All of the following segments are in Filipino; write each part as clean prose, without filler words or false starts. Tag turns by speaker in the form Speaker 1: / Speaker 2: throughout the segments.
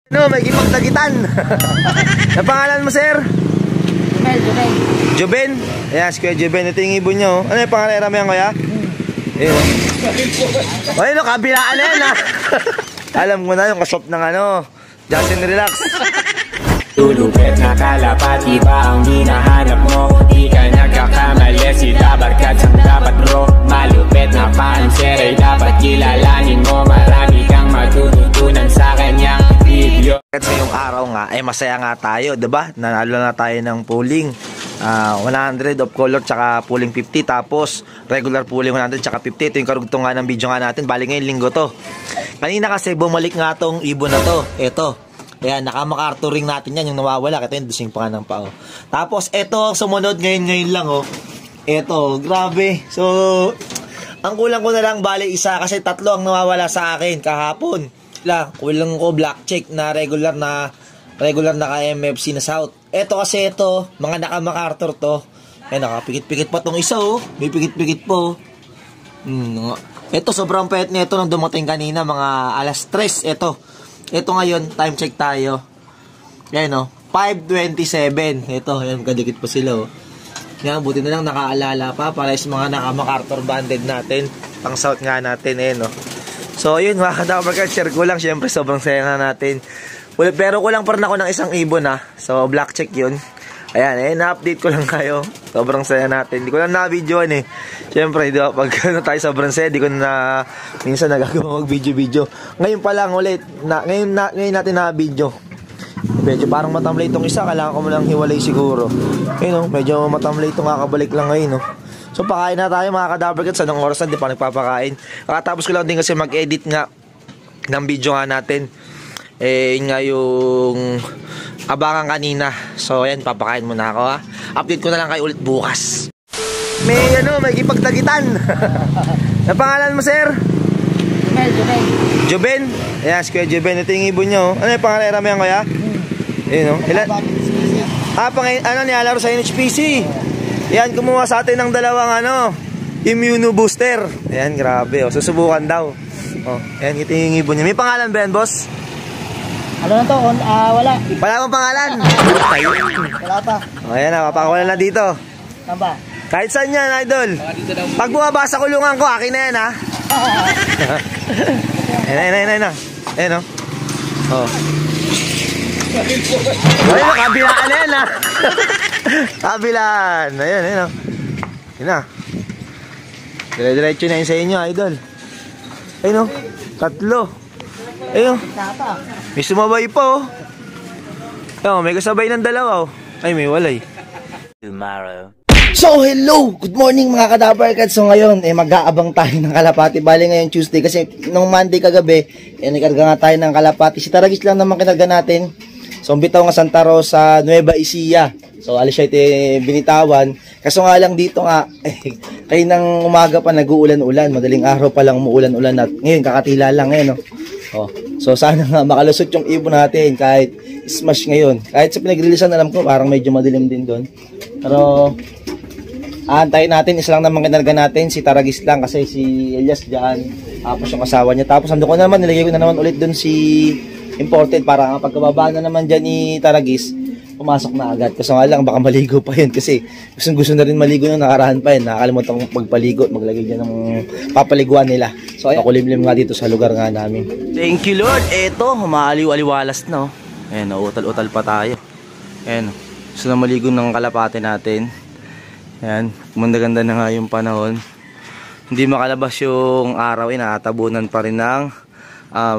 Speaker 1: No, may gipagdagitan. Ang pangalan mo, sir?
Speaker 2: Juben.
Speaker 1: Juben? Ayan, si Kuya Juben. Ito yung ibon nyo. Ano yung pangalan? Rami yan, kuya? Ayun, no, kabilaan na yan, ha? Alam ko na yung kasop ng ano, Justin Relax.
Speaker 3: Lulupit na kalapati ba ang hinahanap mo? Di ka nagkakamali, si Dabarkat ang dapat bro. Malupit na panser ay dapat kilalanin mo. Marami kang matututunan sa kanyang video.
Speaker 1: At sa yung araw nga, ay masaya nga tayo, diba? Nanalo na tayo ng pooling 100 of color tsaka pooling 50. Tapos regular pooling 100 tsaka 50. Ito yung karugtong nga ng video nga natin. Bali ngayon linggo to. Kanina kasi bumalik nga tong ibon na to. Ito. Ayan, naka-MacArthur ring natin yan, yung nawawala. Kaya yung dusing pa nga ng pao. Tapos, eto, sumunod ngayon lang, oh. Eto, grabe. So, ang kulang ko na lang, bali, isa. Kasi 3 ang nawawala sa akin kahapon. Kulang ko black check na regular na ka-MFC na South. Eto kasi ito, mga naka-MacArthur to. Ayan, nakapikit-pikit pa tong isa, oh. May pikit-pikit po. Eto, sobrang pet nito nung dumating kanina, mga alas 3. Ito ngayon, time check tayo. Yan o, 5:27. Ito, yan, kadikit pa sila o. Yan, buti na lang nakaalala pa para sa mga naka-MacArthur banded natin. Pang South nga natin, eh no. So, yun, mga kadabarkad, share ko lang. Siyempre, sobrang saya na natin. Pero kulang pa rin ako ng isang ibon ha. So, black check yun. Ayan, na-update ko lang kayo. Sobrang saya natin. Hindi ko lang na-videoan eh. Siyempre, di ba, pag tayo sobrang saya, di ko na minsan nagagawa mag-video. Ngayon pa lang ulit. Ngayon natin na-video. Medyo parang matamlay itong isa. Kailangan ko mo lang hiwalay siguro. Ayun, medyo matamlay itong kakabalik lang ngayon. So, pakain na tayo mga kadabarkad. Sa nang oras na, di pa nagpapakain. Kakatapos ko lang din kasi mag-edit nga ng video nga natin. Yun nga yung abangan kanina. So ayan, papakain muna ako ha. Update ko na lang kayo ulit bukas. May gipagdagitan. Ang pangalan mo, sir?
Speaker 2: Juben.
Speaker 1: Juben? Ayan, si Kuya Juben. Ito yung ibon nyo. Ano yung pangalan? Rami yan, kuya? Ayun o. Nilalaro sa NHPC. Ayan, kumuha sa atin ng dalawang immuno booster. Ayan, grabe o. Susubukan daw. Ayan, ito yung ibon nyo. May pangalan ba yan, boss?
Speaker 2: Ano na to? Wala.
Speaker 1: Wala akong pangalan.
Speaker 2: Wala pa.
Speaker 1: Ayan na, mapakawalan na dito.
Speaker 2: Saan ba?
Speaker 1: Kahit saan yan, idol. Pag bumaba sa kulungan ko, akin na yan, ha? Ayan. Ayan, o. Ayun, kabilaan na yan, ha? Kabilaan. Ayan, o. Ayan na. Dire-diretso na yun sa inyo, idol. Ayun, o. 3. Ayun. May sumabay pa, oh. May kasabay ng 2, oh. Ay, may walay.
Speaker 3: Tomorrow.
Speaker 4: So, hello! Good morning mga kadabarkad. So, ngayon, mag-aabang tayo ng kalapati. Bali ngayon Tuesday kasi nung Monday kagabi, nakarga nga tayo ng kalapati. Si Taragis lang naman kinarga natin. So, bitaw nga Santa Rosa, Nueva Ecija. So, alis siya binitawan. Kaso nga lang dito nga, kayo ng umaga pa nag-uulan-ulan. Madaling araw pa lang umuulan-ulan. At ngayon, kakatila lang ngayon, no? So sana nga makalusot yung ibon natin kahit smash ngayon. Kahit sa pinag-releasean, alam ko parang medyo madilim din doon. Pero aantayin natin, isa lang naman kinarga natin, si Taragis lang kasi si Elias dyan, tapos yung asawa niya. Tapos ando ko naman, nilagay ko na naman ulit doon si imported para pagkababa na naman dyan ni Taragis, pumasok na agad. Kasi nga lang, baka maligo pa yun kasi gusto na rin maligo nung nakarahan pa yun. Nakakalimutan kong magpaligo at maglagay dyan ng papaliguan nila. So ayun, makulimlim nga dito sa lugar nga namin.
Speaker 1: Thank you, Lord. Eto, maaliw-aliwalas na, oh. Ayan, utal-utal pa tayo. Ayan, gusto na maligo ng kalapate natin. Ayan, gumanda-ganda na nga yung panahon. Hindi makalabas yung araw, nakatabunan pa rin ng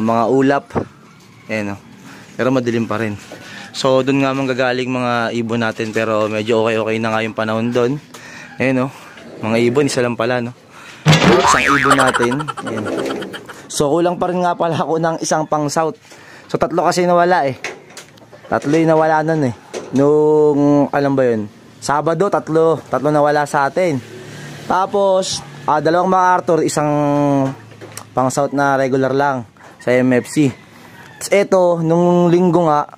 Speaker 1: mga ulap. Ayan, oh. Pero madilim pa rin. So doon nga manggagaling mga ibon natin, pero medyo okay na nga yung panahon doon. Ayan, oh. Mga ibon, isa lang pala, no? Isang ibon natin. Ayan. So kulang pa rin nga pala ako ng isang pang South. So 3 kasi nawala eh. 3 yung nawala nun eh. Nung, alam ba yun? Sabado, 3 nawala sa atin. Tapos 2 MacArthur, isang pang South na regular lang sa MFC. Tapos eto, nung linggo nga,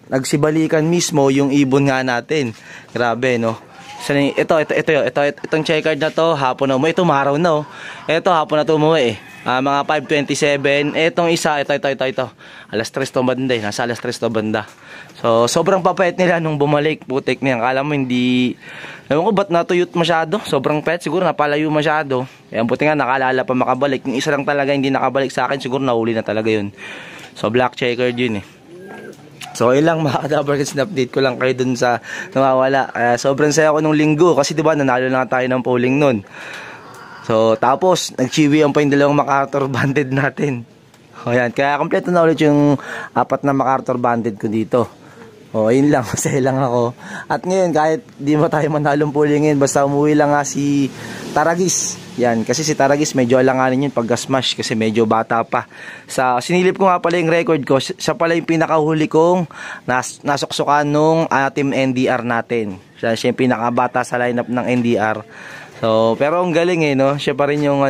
Speaker 1: nagsibalikan mismo yung ibon nga natin. Grabe, no? Itong check card na to, hapon na umuwi. Ito, maraw na, oh. Ito, hapon na to umuwi, eh.
Speaker 5: Mga 5:27. Etong isa, ito. Alas 3 to banda eh. Nasa alas 3 to banda. So, sobrang papayat nila nung bumalik. Putik niya. Akala mo hindi... Ewan ko ba't natuyot masyado. Sobrang payat. Siguro napalayo masyado. Kaya buti nga nakalala pa makabalik. Yung isa lang talaga hindi nakabalik sa akin. Siguro nahuli na talaga yun. So, black checkered yun eh. So, ilang mga Kadabarkats na update ko lang kayo dun sa nawawala. Sobrang saya ko nung linggo. Kasi diba nanalo na tayo ng polling nun. So, tapos, nag-chiwian pa yung dalawang MacArthur banded natin. O, yan. Kaya, kompleto na ulit yung 4 na MacArthur banded ko dito. O, yun lang. Masaya lang ako. At ngayon, kahit di mo tayo manalong pulingin, basta umuwi lang nga si Taragis. Yan. Kasi si Taragis, medyo alanganin yun pagka-smash kasi medyo bata pa. Sinilip ko nga pala yung record ko. Siya pala yung pinakahuli kong nasuksukan nung team NDR natin. Siya yung pinakabata sa lineup ng NDR. So, pero ang galing eh, no? Siya pa rin yung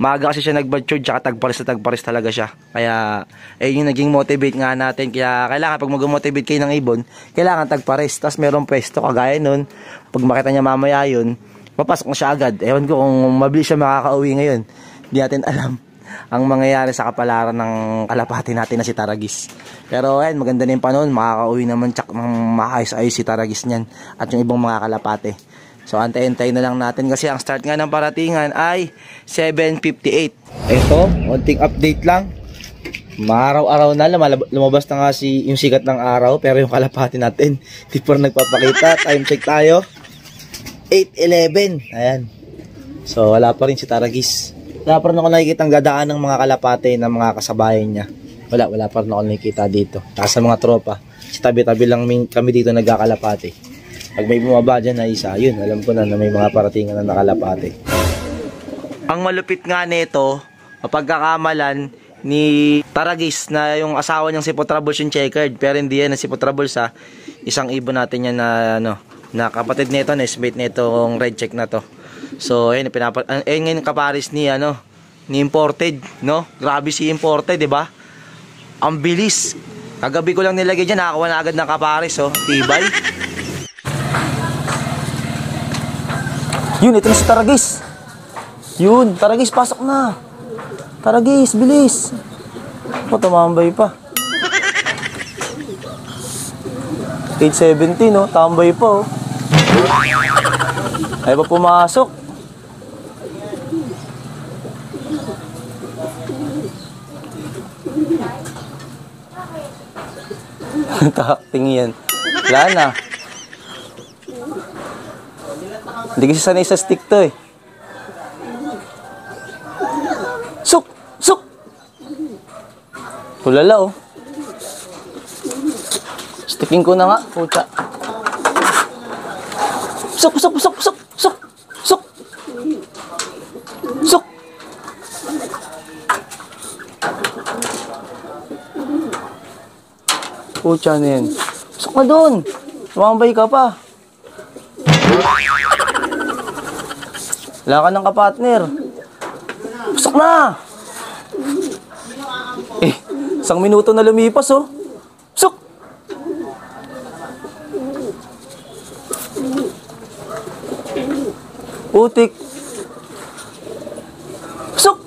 Speaker 5: maaga kasi siya nag-matured, tsaka tagparis talaga siya. Kaya, yung naging motivate nga natin. Kaya, kailangan pag mag-motivate kayo ng ibon, kailangan tagparis. Tapos merong pwesto, kagaya nun. Pag makita niya mamaya yun, papasok na siya agad. Ewan ko kung mabilis siya makakauwi ngayon. Hindi natin alam ang mangyayari sa kapalaran ng kalapati natin na si Taragis. Pero, maganda na yung panahon. Makakauwi naman tsak ng maayos-ayos si Taragis niyan. At yung ibang mga kalapate. So, antay-antay na lang natin kasi ang start nga ng paratingan ay 7:58.
Speaker 4: Ito, konting update lang. Maaraw-araw na lumabas na nga yung sikat ng araw, pero yung kalapati natin hindi pa rin nagpapakita. Time check tayo. 8:11. Ayan. So, wala pa rin si Taragis. Wala pa rin ako nakikita ang gadaan ng mga kalapati ng mga kasabayan niya. Wala pa rin ako nakikita dito. Tapos sa mga tropa, sa tabi-tabi lang kami dito nagkakalapati. Pag may bumaba dyan na isa, yun, alam ko na may mga paratingan na nakalapate.
Speaker 5: Ang malupit nga nito, mapagkakamalan ni Taragis na yung asawa niyang si Potrables yung checkered. Pero hindi yan na si Potrables sa isang ibon natin yan na kapatid nito, na esmate nitong red check na to. So, ayun, ngayon kaparis ni imported, no? Grabe si imported, di ba? Ang bilis. Kagabi ko lang nilagay dyan, nakakuha na agad ng kaparis, oh. Tibay. Yun, ito na si Taragis. Yun, Taragis, pasok na. Taragis, bilis. O, tumambay pa. 8:17, no? Tambay pa, oh. Ay pa pumasok. Takting yan. Wala na. Hindi kasi sanay sa stick to eh. Suk! Suk! Tulala oh. Sticking ko na nga. Puta. Suk! Suk! Suk! Suk! Suk! Suk! Suk! Puta na yan. Suk na doon. Tumambay ka pa. Wala ka ng kapartner. Pasok na! 1 minuto na lumipas, oh. Pasok! Putik. Pasok!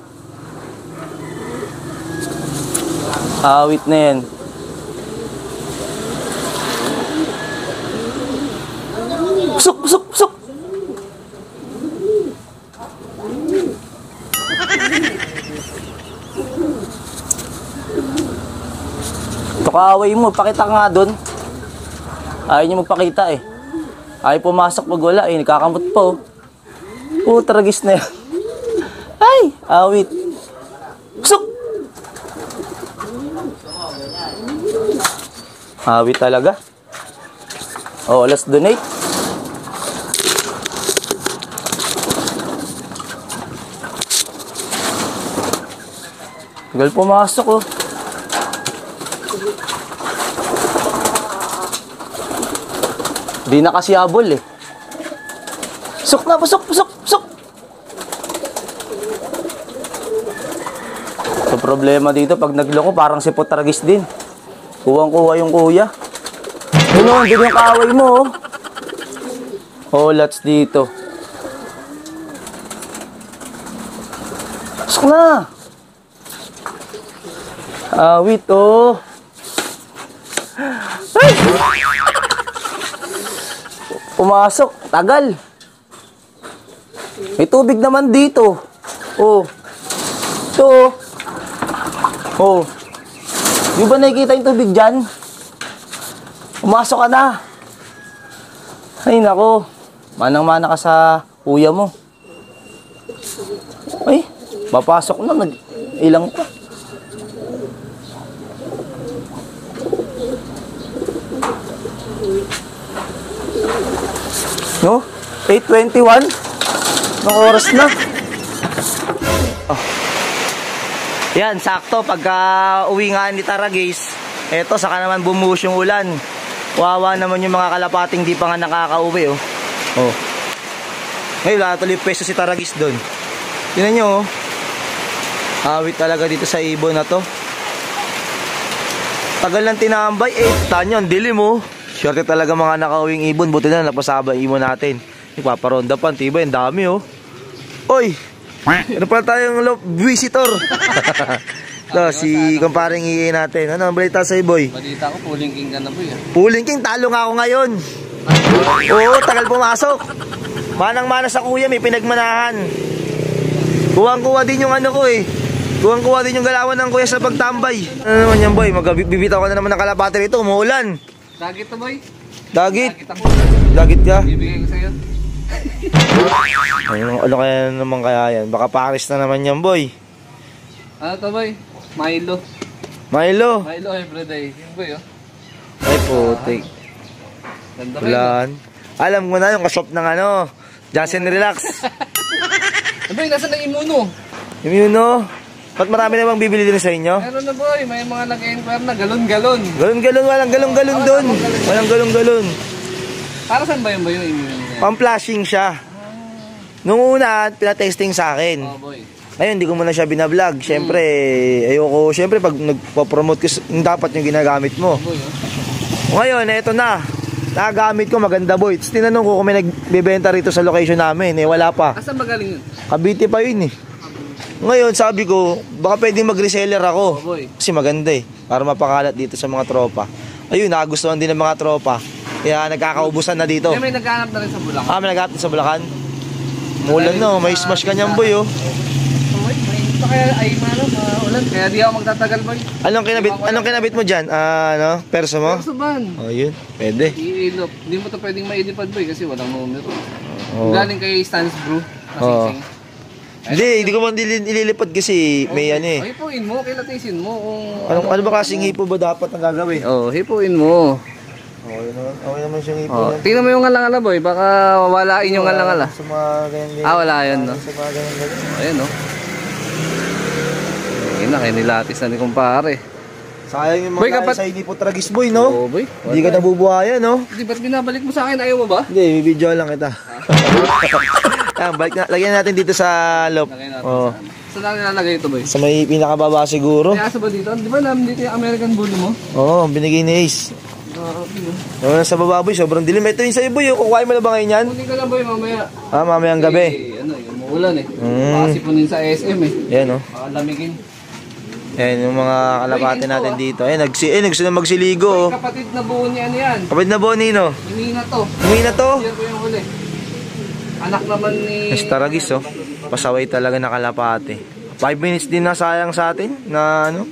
Speaker 5: Awit na yan. Pasok! Pasok! Pasok! Kaaway mo, pakita ka nga doon. Ayaw niyo magpakita eh. Ayaw pumasok pag wala eh, nagkakamot pa oh. Taragis na yan. Ay, awit. Pasok! Awit talaga. Oh, let's donate. Tagal pumasok oh. Di na kasi habol eh. Pasok na, pasok, pasok, pasok. So problema dito, pag nagloko, parang si Potrables din. Kuwang-kuha yung kuya. Yun, din yung kaaway mo, oh. Oh, lots dito. Pasok na. Awit, oh. Ay! Pumasok, tagal. May tubig naman dito. Oh. Ito, oh. Oh. Di ba nakikita yung tubig dyan? Pumasok ka na. Ay, nako. Manang-mana ka sa kuya mo. Ay, papasok na. Ilang pa. No? 8:21? Anong oras na? Oh. Yan, sakto. Pagka uwi nga ni Taragis, eto, saka naman bumuhos yung ulan. Wawa naman yung mga kalapating di pa nga nakakauwi, oh. Oh. Ngayon, wala tuloy peso si Taragis doon. Tingnan nyo, oh. Awit talaga dito sa ibon na to. Tagal lang tinambay. Tanyo, ang dilim, oh. Swerte talaga mga nakauwing ibon. Buti na napasaba ibon natin. Ipaparonda pa, tiba, ang dami, oh. Oy! Ano pala tayong visitor? So, si kumparing iye natin. Ano ang balita sa'yo, boy? Balita ko, Pulling King ka na, boy.
Speaker 1: Pulling King, talo nga ako ngayon. Oo, tagal pumasok. Manang-mana sa kuya, may pinagmanahan. Kuwang-kuwa din yung ano ko, eh. Kuwang-kuwa din yung galawan ng kuya sa pagtambay. Ano naman yan, boy? Magbibitaw ka na naman ng kalapate rito. Umuulan.
Speaker 5: Dagit to, boy.
Speaker 1: Dagit.
Speaker 5: Dagit ako.
Speaker 1: Dagit ka?
Speaker 5: Bibigay ko sa'yo.
Speaker 1: Ano kaya naman kaya yan? Baka Paris na naman yan, boy.
Speaker 5: Ano to, boy? Milo.
Speaker 1: Milo.
Speaker 5: Milo everyday. Yun, boy, oh.
Speaker 1: Ay, putik.
Speaker 5: Ganda, boy.
Speaker 1: Ulan. Alam ko na yung kasop ng ano. Justin Relax.
Speaker 5: Ano, boy? Nasaan na Immuno?
Speaker 1: Immuno. Ba't marami namang bibili din sa inyo?
Speaker 5: Meron na, boy. May mga nag-enquire na galon-galon.
Speaker 1: Galon-galon. Walang galon-galon doon. Walang galon-galon.
Speaker 5: Para saan ba yun, boy, yung Immuno?
Speaker 1: Pang-flashing siya. Nung una, pinatesting sa akin.
Speaker 5: Oh, boy.
Speaker 1: Ngayon, hindi ko muna siya binablog. Siyempre, ayoko. Siyempre, pag nagpo-promote ko, dapat yung ginagamit mo.
Speaker 5: Boy, oh.
Speaker 1: Ngayon, eto na. Nagagamit ko, maganda, boy. Tapos tinanong ko kung may nagbebenta rito sa location namin. Eh, wala pa.
Speaker 5: Asan ba galing yun?
Speaker 1: Cavite pa yun, eh. Ngayon, sabi ko, baka pwedeng mag-reseller ako.
Speaker 5: Oh, boy.
Speaker 1: Kasi maganda, eh. Para mapakalat dito sa mga tropa. Ayun, nagustuhan din ng mga tropa. Kaya nagkakaubusan na dito.
Speaker 5: Kaya may naghahanap na rin sa Bulacan.
Speaker 1: May naghahanap din sa Bulacan. Mulan, no. May smash ka niyang, boy, oh.
Speaker 5: Boy, may ito kaya ay ulan. Kaya di ako magtatagal, boy.
Speaker 1: Anong kinabit mo dyan? Ano? Perso mo?
Speaker 5: Pero sa ban.
Speaker 1: Oh, yun. Pwede.
Speaker 5: Iilop. Hindi mo to pwedeng mailipad, boy, kasi walang numero.
Speaker 1: Oh.
Speaker 5: Galing kay Stans Brew.
Speaker 1: Oh. Hindi ko man ililipad kasi may ano, eh.
Speaker 5: Hipuin mo, kilatisin mo. Kung
Speaker 1: Ano ba kasing hipo ba dapat ang gagawin?
Speaker 5: hipuin mo.
Speaker 1: Okay naman siyang hipo.
Speaker 5: Tingnan mo yung ngala-ngala, boy. Baka wawalain yung ngala-ngala.
Speaker 1: Sa mga ganyan.
Speaker 5: Wala yun, no?
Speaker 1: Sa mga ganyan.
Speaker 5: Ayan, no? Ayun na, kaya nilatis na ni kumpare.
Speaker 1: Sayang yung
Speaker 5: Boy,
Speaker 1: mga sa hinipo tragis, boy, no?
Speaker 5: Oo, boy.
Speaker 1: Hindi ka nabubuhayan, no?
Speaker 5: Di ba't binabalik mo sa akin? Ayaw mo ba?
Speaker 1: Hindi, video lang kita. Balik na, lagyan natin dito sa loob.
Speaker 5: Lagyan natin.
Speaker 1: Oh.
Speaker 5: Saan na nilalagay ito, boy?
Speaker 1: Sa may pinakababa siguro.
Speaker 5: May aso ba dito? Di ba namin dito yung American Bully mo?
Speaker 1: Oo, binigay ni Ace. Sa baba, boy, sobrang dilim. Ito yung sa'yo, boy. Kukuhain mo na ba ngayon yan?
Speaker 5: Kunin ka lang, boy, mamaya.
Speaker 1: Mamayang gabi.
Speaker 5: Ano, yung umuulan eh. Makasipunin sa SM eh.
Speaker 1: Yan, oh.
Speaker 5: Makalamigin.
Speaker 1: Ayan yung mga kalapate natin dito. Ayan, gusto na magsiligo, oh.
Speaker 5: Kapatid na buo ni ano yan.
Speaker 1: Kapatid na buo, Nino.
Speaker 5: Hinina to.
Speaker 1: Umuwi na to.
Speaker 5: Yan ko yung huli. Anak naman ni...
Speaker 1: Taragis, oh. Pasaway talaga na kalapate. 5 minutes din na sayang sa atin na ano.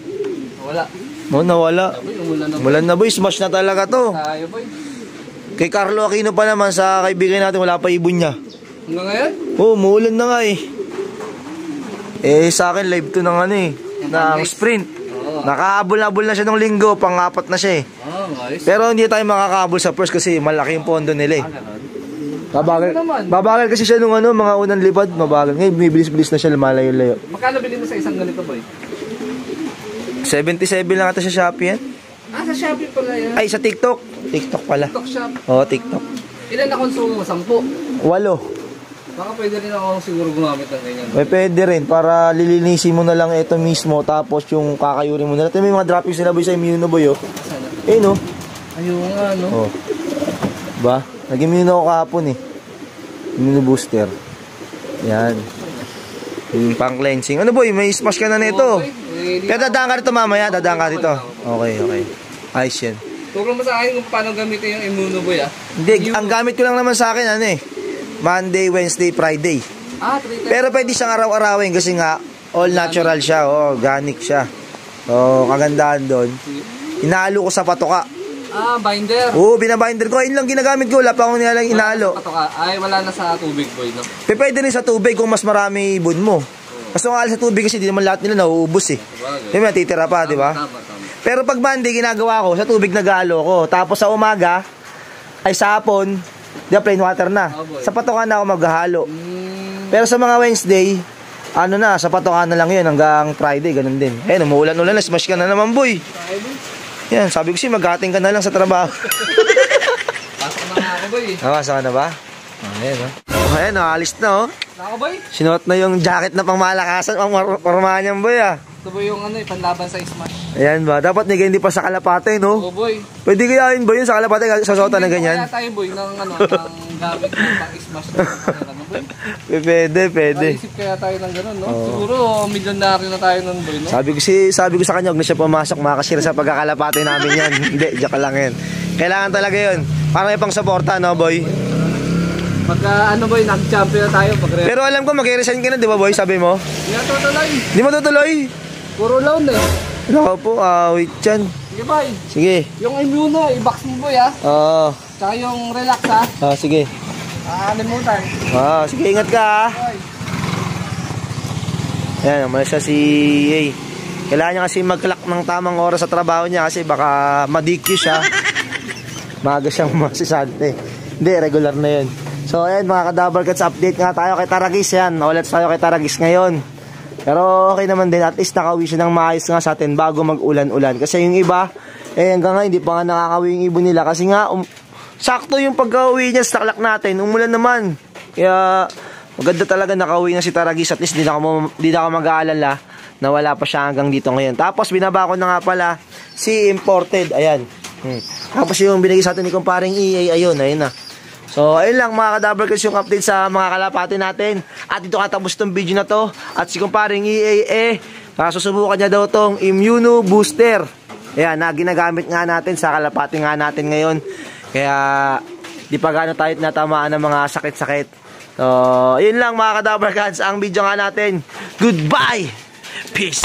Speaker 5: Wala.
Speaker 1: Oh, nawala.
Speaker 5: Boy, umulan na.
Speaker 1: Umulan na, boy. Smash na talaga to.
Speaker 5: Tayo, boy.
Speaker 1: Kay Carlo Aquino pa naman sa kaibigan natin, wala pa ibon niya.
Speaker 5: Hanggang ngayon?
Speaker 1: Oh, umulan na nga eh. Sa akin live to ng ano eh. Ng sprint. Nakahabol-habol na siya ng linggo, pang-apat na siya eh.
Speaker 5: Nice.
Speaker 1: Pero hindi tayo makakahabol sa first kasi malaki yung pondo nila eh. Babagal kasi siya nung ano, mga unang lipad, mabagal. Ngayon, bibilis-bilis na siya, lumalayo-layo.
Speaker 5: Magkano bilhin mo sa isang ganito, boy?
Speaker 1: 77 lang ata sa Shopee yan.
Speaker 5: Sa Shopee pala yan.
Speaker 1: Ay, sa TikTok. TikTok pala.
Speaker 5: TikTok shop.
Speaker 1: Oo, TikTok.
Speaker 5: Ilan na konsumo mo? 10?
Speaker 1: 8.
Speaker 5: Baka pwede rin ako siguro gumamit ng ganyan.
Speaker 1: May pwede rin para lilinisin mo na lang ito mismo tapos yung kakayurin mo na. Ito may mga droppings nila, boy, sa Immuno, boy, oh.
Speaker 5: Sana?
Speaker 1: No?
Speaker 5: Ayun nga, no?
Speaker 1: Oh. Ba? Nag-Immuno ako kahapon eh. Immuno booster. Yan. Yung pang cleansing. Ano, boy? May smash ka na nito.
Speaker 5: Okay.
Speaker 1: Pero dadaan ka rito mamaya, dadaan ka rito. Okay, okay. Ayos yan.
Speaker 6: Turo mo sa akin kung paano gamitin yung Immuno Boy, ah.
Speaker 1: Hindi, ang gamit ko lang naman sa akin, ano eh. Monday, Wednesday, Friday.
Speaker 6: 3 times.
Speaker 1: Pero pwede siyang araw-arawin kasi nga, all natural siya, organic siya. So, kagandahan doon. Inahalo ko sa patoka.
Speaker 6: Binder.
Speaker 1: Oo, binabinder ko. Ayun lang ginagamit ko. Wala pa akong nilalang inahalo.
Speaker 6: Ay, wala na sa tubig, boy, no?
Speaker 1: Pwede rin sa tubig kung mas marami ibon mo. Kasi kung sa tubig kasi di naman lahat nila nauubos eh. Di ba, natitira pa, di ba?
Speaker 6: Tama.
Speaker 1: Pero pag Monday, ginagawa ko, sa tubig nag-aalo ko. Tapos sa umaga, ay sa hapon, di ba, plain water na. Sa patokan na ako maghahalo. Pero sa mga Wednesday, ano na, sa patokan na lang yun hanggang Friday, ganun din. Eh, umuulan-ulan na, smash ka na naman, boy. Yan, sabi ko siya, maghating ka na lang sa trabaho.
Speaker 6: Pasok na nga ako, boy.
Speaker 1: Pasok ka na ba? Ayan, ayan, alis na,
Speaker 6: Ako, boy.
Speaker 1: Sinuot na yung jacket na pangmalakasan, pang pormahan niyang, boy,
Speaker 6: Ito ba yung panlaban sa Smash?
Speaker 1: Ayan ba? Dapat hindi pa sa kalapate, no?
Speaker 6: Oo, boy.
Speaker 1: Pwede kaya yun ba yun sa kalapate, sa sota na ganyan?
Speaker 6: Kaya tayo, boy, ng gamit ng pang-Smash na boy.
Speaker 1: Pwede.
Speaker 6: Maisip kaya tayo ng gano'n, no? Siguro, milyonaryo na tayo nun, boy, no?
Speaker 1: Sabi ko sa kanya, huwag na siya pumasok, makakasira sa pagkakalapate namin yan. Hindi, joke lang yan. Kailangan talaga yun. Parang ipang suporta, no, boy?
Speaker 6: Pagka, boy, nag-champion na tayo.
Speaker 1: Pero alam ko, mag-resign ka na, di ba, boy? Sabi mo?
Speaker 6: Hindi na tutuloy.
Speaker 1: Hindi mo tutuloy?
Speaker 6: Puro loan, eh.
Speaker 1: Ako po, wait yan.
Speaker 6: Sige, boy.
Speaker 1: Sige.
Speaker 6: Yung Immuno, i-box mo, boy, ha?
Speaker 1: Oo.
Speaker 6: Tsaka yung relax, ha?
Speaker 1: Sige.
Speaker 6: Alimutan.
Speaker 1: Sige, ingat ka, ha? Ayan, naman siya si A. Kailangan niya kasi mag-clock ng tamang oras sa trabaho niya kasi baka madikyo siya. Maaga siyang masisante. Hindi, regular na yun. So, ayan mga ka-Dabarkats, update nga tayo kay Taragis yan. Ulit tayo kay Taragis ngayon. Pero okay naman din, at least nakauwi siya ng maayos nga sa atin bago mag-ulan-ulan. Kasi yung iba, hanggang nga hindi pa nga nakakauwi yung ibon nila. Kasi nga, sakto yung pagka-uwi niya sa taklak natin, umulan naman. Kaya, maganda talaga nakauwi na si Taragis. At least di na ako mag-aalala na wala pa siya hanggang dito ngayon. Tapos binaba ko na nga pala si imported, ayan. Tapos yung binigay sa atin ni kumparing EA, ayun na. So, ayun lang mga ka-Dabarkats yung update sa mga kalapati natin. At dito katapos itong video na to. At si kumparing EA, susubukan niya daw itong Immuno Booster. Ayan, na ginagamit nga natin sa kalapati nga natin ngayon. Kaya, di pa gano'n tayo natamaan ng mga sakit-sakit. So, ayun lang mga ka-Dabarkats ang video nga natin. Goodbye! Peace!